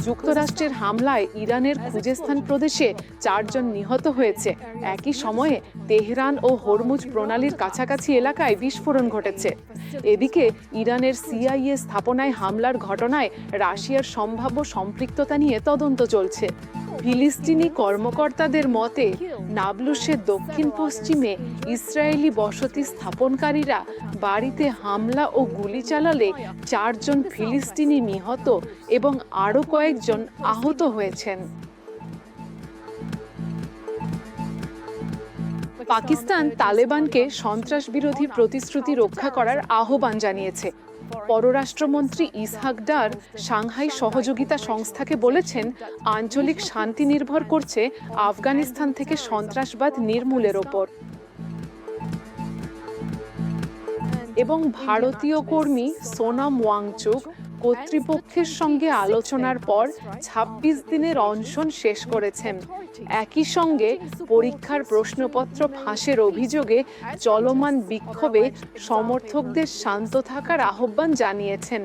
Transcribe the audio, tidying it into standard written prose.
যুক্তরাষ্ট্রের হামলায় ইরানের খুজেস্তান প্রদেশে 4 জন নিহত হয়েছে। একই সময়ে তেহরান ও হরমুজ প্রণালীর কাছাকাছি এলাকায় বিস্ফোরণ ঘটেছে। এদিকে ইরানের সিআইএ স্থাপনায় হামলার ঘটনায় রাশিয়ার সম্ভাব্য সম্পৃক্ততা নিয়ে তদন্ত চলছে। ফিলিস্তিনি কর্মকর্তাদের মতে নাবলুসের দক্ষিণ পশ্চিমে ইসরায়েলি বসতি স্থাপনকারীরা বাড়িতে হামলা ও গুলি চালালে 4 জন ফিলিস্তিনি নিহত এবং আরও কয়েকজন আহত হয়েছেন। পাকিস্তান তালেবানকে সন্ত্রাস বিরোধী প্রতিশ্রুতি রক্ষা করার আহ্বান জানিয়েছে। পররাষ্ট্রমন্ত্রী ইসহাক ডার সাংহাই সহযোগিতা সংস্থাকে বলেছেন, আঞ্চলিক শান্তি নির্ভর করছে আফগানিস্তান থেকে সন্ত্রাসবাদ নির্মূলের ওপর। এবং ভারতীয় কর্মী সোনাম ওয়াংচুক কর্তৃপক্ষের সঙ্গে আলোচনার পর 26 দিনের অনশন শেষ করেছেন। একই সঙ্গে পরীক্ষার প্রশ্নপত্র ফাঁসের অভিযোগে চলমান বিক্ষোভে সমর্থকদের শান্ত থাকার আহ্বান জানিয়েছেন।